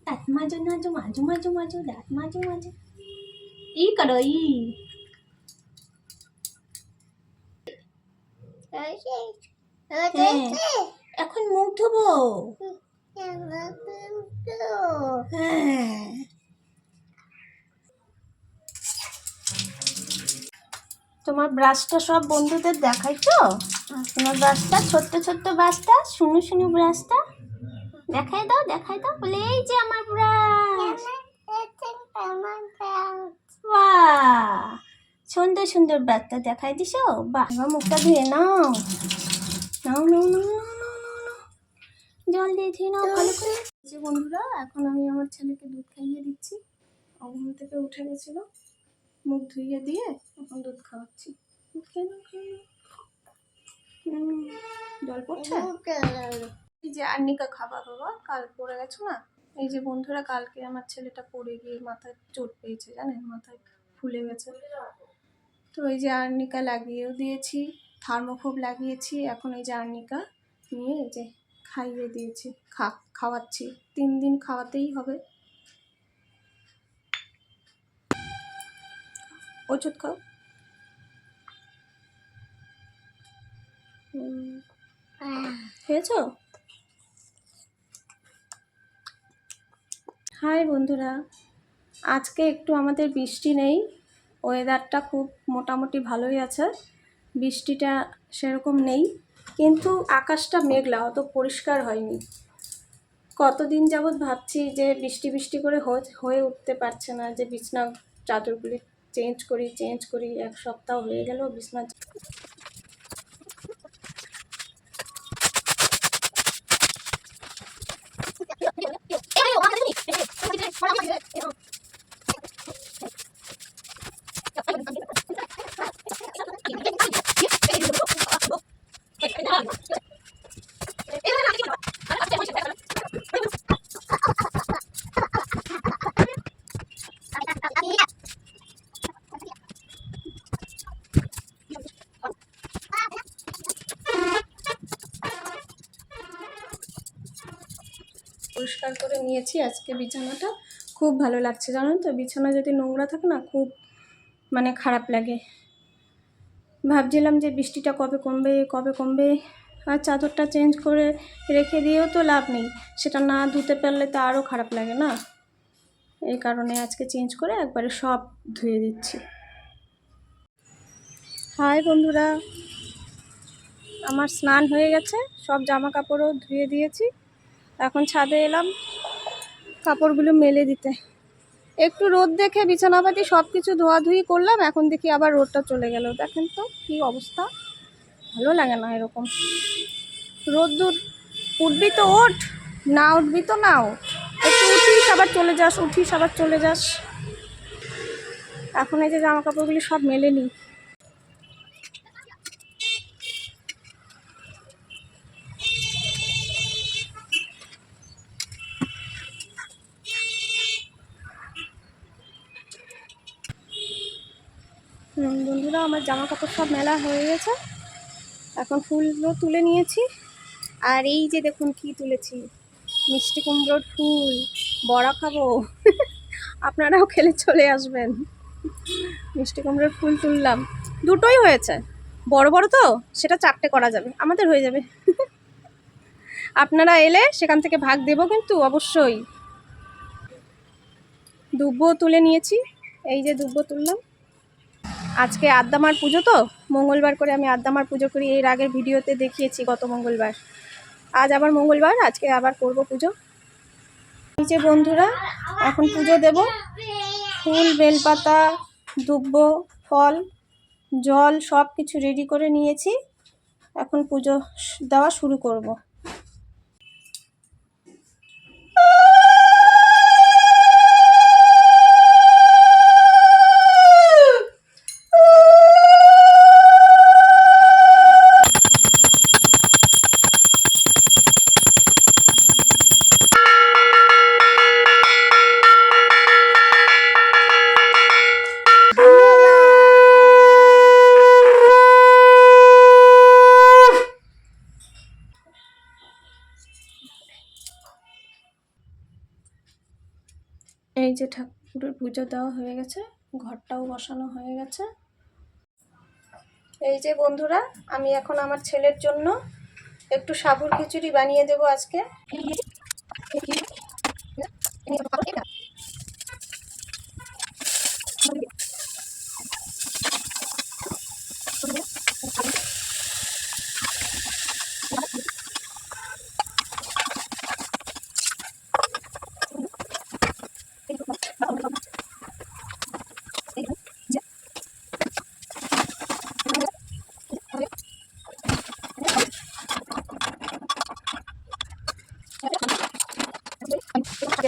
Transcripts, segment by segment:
दात माझो नाजो माझो माझो माझो दात माझो माझो ई करो ई এখন মুখ ধোবো তোমার ব্রাশটা সব বন্ধুদের দেখাই তো তোমার ব্রাশটা ছোট্ট ছোট্ট ব্রাশটা শুনু শুনু ব্রাশটা দেখাই দাও বলে এই যে আমার ব্রাশ বাহ সুন্দর সুন্দর ব্রাশটা দেখাই দিছো বাহ এবার মুখটা ধুয়ে নাও নাও নাও নাও জল দিয়ে ধুয়ে নাও ভালো করে যে বন্ধুরা এখন আমি আমার ছেলেকে দুধ খাইয়ে দিচ্ছি ঘুম থেকে উঠে গেছিল মুখ ধুইয়ে দিয়ে এখন দুধ খাওয়াচ্ছি জল পড়ছে এই যে আর্নিকা খাবা বাবা কাল পড়ে গেছো না এই যে বন্ধুরা কালকে আমার ছেলেটা পড়ে গিয়ে মাথায় চোট পেয়েছে জানেন মাথায় ফুলে গেছে তো এই যে আর্নিকা লাগিয়েও দিয়েছি থার্মোকোল লাগিয়েছি এখন এই যে আর্নিকা নিয়ে এই যে খাইয়ে দিয়েছি খাওয়াচ্ছি 3 দিন খাওয়াতেই হবে ওষুধ খাও খেয়েছো হাই বন্ধুরা আজকে একটু আমাদের বৃষ্টি নেই ওয়েদারটা খুব মোটামুটি ভালোই আছে বৃষ্টিটা সেরকম নেই কিন্তু আকাশটা মেঘলা অত পরিষ্কার হয়নি কতদিন যাবৎ ভাবছি যে বৃষ্টি বৃষ্টি করে হয়ে উঠতে পারছে না যে বিছনা চাদরগুলি চেঞ্জ করি 1 সপ্তাহ হয়ে গেল বিছনা পরিষ্কার করে নিয়েছি আজকে বিছানাটা খুব ভালো লাগছে জানেন তো বিছানা যদি নোংরা থাকে না খুব মানে খারাপ লাগে ভাবছিলাম যে বৃষ্টিটা কবে কমবে আর চাদরটা চেঞ্জ করে রেখে দিয়েও তো লাভ নেই সেটা না ধুতে পারলে তো আরও খারাপ লাগে না এই কারণে আজকে চেঞ্জ করে একবারে সব ধুয়ে দিচ্ছি হাই বন্ধুরা আমার স্নান হয়ে গেছে সব জামা কাপড়ও ধুয়ে দিয়েছি এখন ছাদে এলাম কাপড়গুলো মেলে দিতে একটু রোদ দেখে বিছানাপাতি সব কিছু ধোয়াধুয়ি করলাম এখন দেখি আবার রোদটা চলে গেল দেখেন তো কি অবস্থা ভালো লাগে না এরকম রোদ্দুর উঠবি তো ওঠ না উঠবি তো না ওঠ একটু উঠিস আবার চলে যাস এখন এই যে জামা কাপড়গুলি সব মেলে নিই বন্ধুরা আমার জামা কাপড় সব মেলা হয়ে গেছে এখন ফুলগুলো তুলে নিয়েছি আর এই যে দেখুন কি তুলেছি মিষ্টি কুমড়োর ফুল বড়া খাবো আপনারাও খেলে চলে আসবেন মিষ্টি কুমড়োর ফুল তুললাম দুটোই হয়েছে বড় বড় তো সেটা 4টে করা যাবে আমাদের হয়ে যাবে আপনারা এলে সেখান থেকে ভাগ দেব কিন্তু অবশ্যই দুব্বো তুলে নিয়েছি এই যে দুব্বো তুললাম আজকে আদ্দামার পুজো তো মঙ্গলবার করে আমি আদ্দামার পুজো করি এর আগের ভিডিওতে দেখিয়েছি গত মঙ্গলবার আজ আবার মঙ্গলবার আজকে আবার করব পুজো এই যে বন্ধুরা এখন পুজো দেব ফুল বেলপাতা দুব্বো ফল জল সব কিছু রেডি করে নিয়েছি এখন পুজো দেওয়া শুরু করব এই যে ঠাকুরের পুজো দেওয়া হয়ে গেছে, ঘরটাও বসানো হয়ে গেছে। এই যে বন্ধুরা, আমি এখন আমার ছেলের জন্য একটু সাবুর খিচুড়ি বানিয়ে দেব আজকে।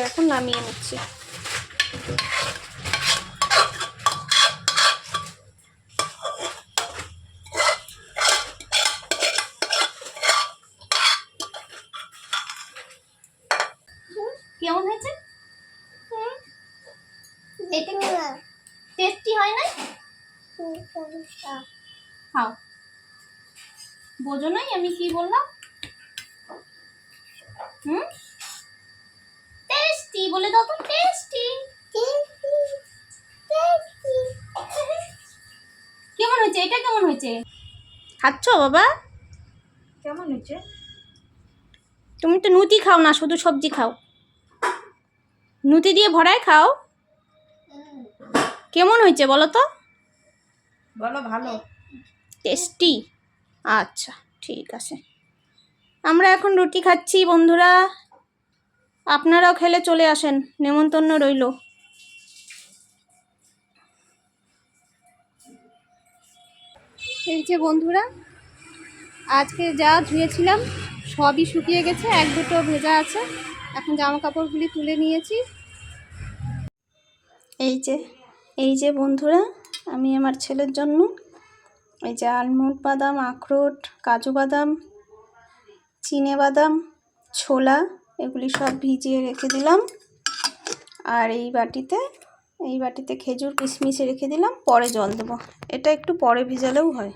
এখন নামিয়ে নিচ্ছি। কেমন হয়েছে? টেস্টি হয় না? খাও। বোঝো নাই আমি কি বললাম? টেস্টি বলে দাও তো। টেস্টি। কেমন হয়েছে? এটা কেমন হয়েছে? খাচ্ছ বাবা? কেমন হয়েছে? তুমি তো নুতি খাও না, শুধু সবজি খাও। নুতি দিয়ে ভরায় খাও। কেমন হয়েছে বলো তো? বলো ভালো। টেস্টি। আচ্ছা ঠিক আছে, আমরা এখন রুটি খাচ্ছি বন্ধুরা। আপনারাও খেলে চলে আসেন, নেমন্তন্ন রইল। এই যে বন্ধুরা, আজকে যা ধুয়েছিলাম সবই শুকিয়ে গেছে, এক দুটো ভেজা আছে। এখন জামা কাপড়গুলি তুলে নিয়েছি। এই যে বন্ধুরা, আমি আমার ছেলের জন্য এই যে আলমন্ড বাদাম, আখরোট, কাজু বাদাম, চিনে বাদাম, ছোলা, এগুলি সব ভিজিয়ে রেখে দিলাম। আর এই বাটিতে খেজুর কিশমিশ রেখে দিলাম, পরে জল দেবো। এটা একটু পরে ভিজালেও হয়।